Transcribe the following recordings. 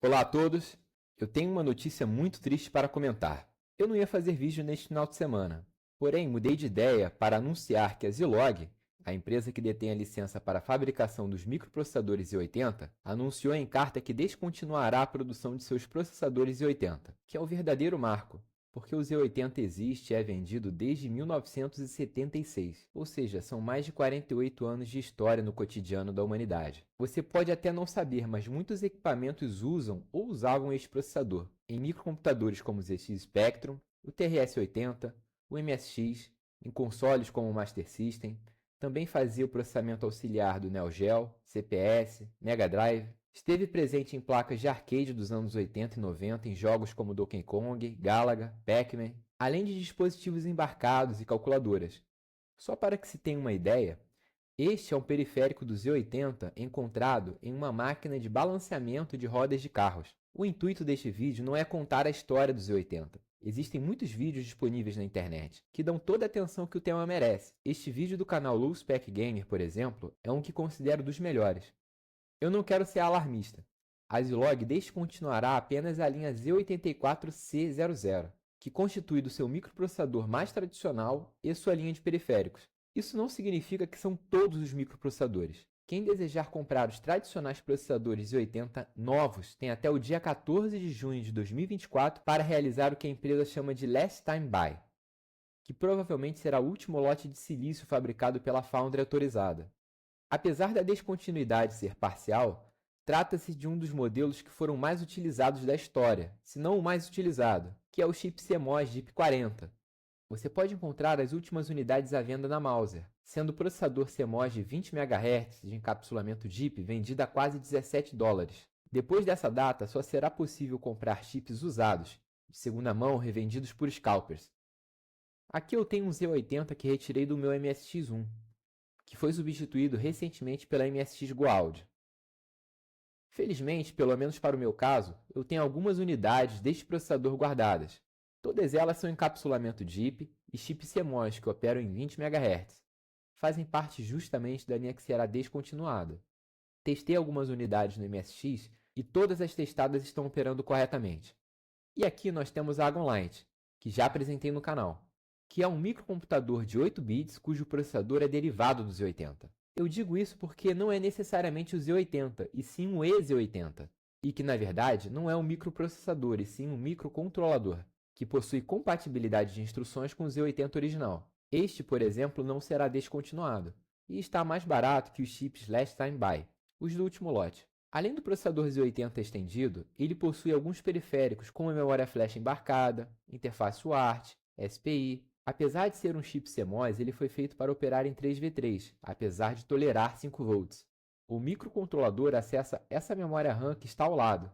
Olá a todos, eu tenho uma notícia muito triste para comentar. Eu não ia fazer vídeo neste final de semana, porém mudei de ideia para anunciar que a Zilog, a empresa que detém a licença para a fabricação dos microprocessadores i80, anunciou em carta que descontinuará a produção de seus processadores i80, que é o verdadeiro marco, porque o Z80 existe e é vendido desde 1976, ou seja, são mais de 48 anos de história no cotidiano da humanidade. Você pode até não saber, mas muitos equipamentos usam ou usavam este processador, em microcomputadores como o ZX Spectrum, o TRS-80, o MSX, em consoles como o Master System, também fazia o processamento auxiliar do Neo Geo, CPS, Mega Drive. Esteve presente em placas de arcade dos anos 80 e 90 em jogos como Donkey Kong, Galaga, Pac-Man, além de dispositivos embarcados e calculadoras. Só para que se tenha uma ideia, este é um periférico do Z80 encontrado em uma máquina de balanceamento de rodas de carros. O intuito deste vídeo não é contar a história do Z80. Existem muitos vídeos disponíveis na internet que dão toda a atenção que o tema merece. Este vídeo do canal Low Spec Gamer, por exemplo, é um que considero dos melhores. Eu não quero ser alarmista. A Zilog descontinuará apenas a linha Z84C00, que constitui do seu microprocessador mais tradicional e sua linha de periféricos. Isso não significa que são todos os microprocessadores. Quem desejar comprar os tradicionais processadores i80 novos tem até o dia 14 de junho de 2024 para realizar o que a empresa chama de Last Time Buy, que provavelmente será o último lote de silício fabricado pela foundry autorizada. Apesar da descontinuidade ser parcial, trata-se de um dos modelos que foram mais utilizados da história, se não o mais utilizado, que é o chip CMOS DIP40. Você pode encontrar as últimas unidades à venda na Mouser, sendo o processador CMOS de 20 MHz de encapsulamento DIP vendido a quase $17. Depois dessa data, só será possível comprar chips usados, de segunda mão revendidos por scalpers. Aqui eu tenho um Z80 que retirei do meu MSX1, que foi substituído recentemente pela MSX Goa'uld. Felizmente, pelo menos para o meu caso, eu tenho algumas unidades deste processador guardadas. Todas elas são encapsulamento DIP e chip CMOS que operam em 20 MHz. Fazem parte justamente da linha que será descontinuada. Testei algumas unidades no MSX e todas as testadas estão operando corretamente. E aqui nós temos a Agonlight, que já apresentei no canal, que é um microcomputador de 8 bits cujo processador é derivado do Z80. Eu digo isso porque não é necessariamente o Z80, e sim o EZ80, e que na verdade não é um microprocessador, e sim um microcontrolador, que possui compatibilidade de instruções com o Z80 original. Este, por exemplo, não será descontinuado, e está mais barato que os chips Last Time Buy, os do último lote. Além do processador Z80 estendido, ele possui alguns periféricos como a memória flash embarcada, interface UART, SPI. Apesar de ser um chip CMOS, ele foi feito para operar em 3v3, apesar de tolerar 5 volts. O microcontrolador acessa essa memória RAM que está ao lado.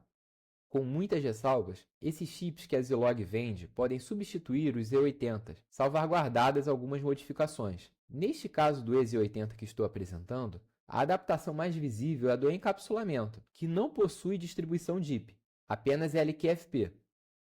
Com muitas ressalvas, esses chips que a Zilog vende podem substituir os Z80, salvaguardadas algumas modificações. Neste caso do EZ80 que estou apresentando, a adaptação mais visível é a do encapsulamento, que não possui distribuição DIP, apenas LQFP.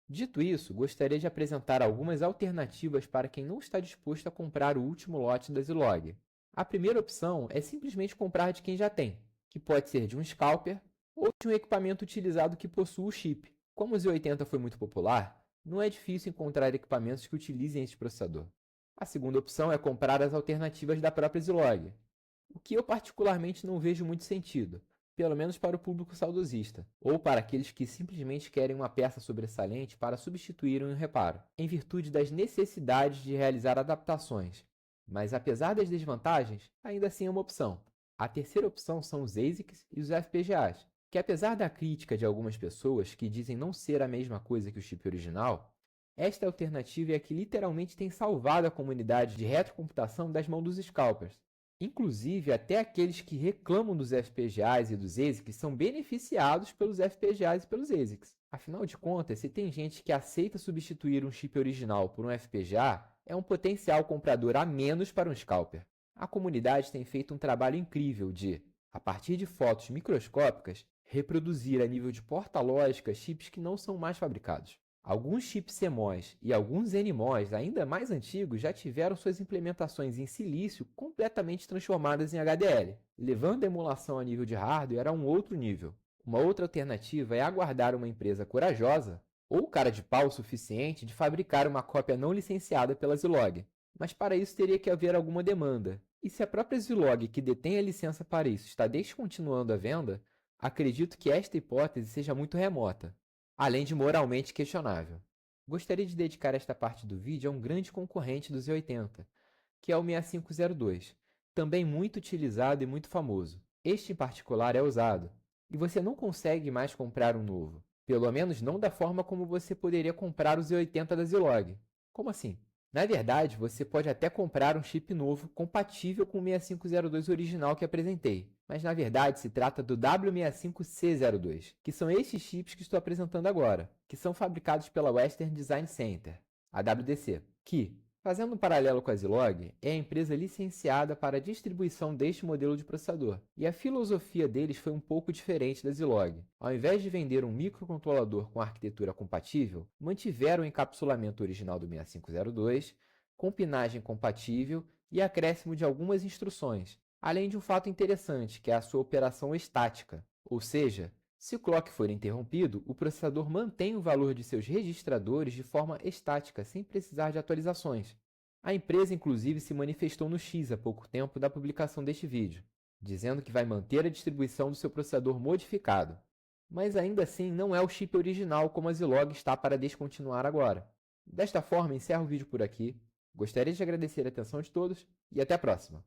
Dito isso, gostaria de apresentar algumas alternativas para quem não está disposto a comprar o último lote da Zilog. A primeira opção é simplesmente comprar de quem já tem, que pode ser de um scalper ou de um equipamento utilizado que possua o chip. Como o Z80 foi muito popular, não é difícil encontrar equipamentos que utilizem este processador. A segunda opção é comprar as alternativas da própria Zilog, o que eu particularmente não vejo muito sentido, pelo menos para o público saudosista, ou para aqueles que simplesmente querem uma peça sobressalente para substituir um reparo, em virtude das necessidades de realizar adaptações. Mas apesar das desvantagens, ainda assim é uma opção. A terceira opção são os ASICs e os FPGAs, que apesar da crítica de algumas pessoas que dizem não ser a mesma coisa que o chip original, esta alternativa é a que literalmente tem salvado a comunidade de retrocomputação das mãos dos scalpers. Inclusive, até aqueles que reclamam dos FPGAs e dos ASICs são beneficiados pelos FPGAs e pelos ASICs. Afinal de contas, se tem gente que aceita substituir um chip original por um FPGA, é um potencial comprador a menos para um scalper. A comunidade tem feito um trabalho incrível de, a partir de fotos microscópicas, reproduzir a nível de porta-lógica chips que não são mais fabricados. Alguns chips CMOS e alguns NMOS ainda mais antigos já tiveram suas implementações em silício completamente transformadas em HDL, levando a emulação a nível de hardware a um outro nível. Uma outra alternativa é aguardar uma empresa corajosa ou cara de pau o suficiente de fabricar uma cópia não licenciada pela Zilog. Mas para isso teria que haver alguma demanda. E se a própria Zilog, que detém a licença para isso, está descontinuando a venda, acredito que esta hipótese seja muito remota, além de moralmente questionável. Gostaria de dedicar esta parte do vídeo a um grande concorrente do Z80, que é o 6502, também muito utilizado e muito famoso. Este em particular é usado, e você não consegue mais comprar um novo, pelo menos não da forma como você poderia comprar o Z80 da Zilog. Como assim? Na verdade, você pode até comprar um chip novo compatível com o 6502 original que apresentei, mas na verdade se trata do W65C02, que são estes chips que estou apresentando agora, que são fabricados pela Western Design Center, a WDC, que, fazendo um paralelo com a Zilog, é a empresa licenciada para a distribuição deste modelo de processador. E a filosofia deles foi um pouco diferente da Zilog. Ao invés de vender um microcontrolador com arquitetura compatível, mantiveram o encapsulamento original do 6502, com pinagem compatível e acréscimo de algumas instruções, além de um fato interessante, que é a sua operação estática. Ou seja, se o clock for interrompido, o processador mantém o valor de seus registradores de forma estática, sem precisar de atualizações. A empresa, inclusive, se manifestou no X há pouco tempo da publicação deste vídeo, dizendo que vai manter a distribuição do seu processador modificado. Mas ainda assim não é o chip original como a Zilog está para descontinuar agora. Desta forma, encerro o vídeo por aqui. Gostaria de agradecer a atenção de todos e até a próxima!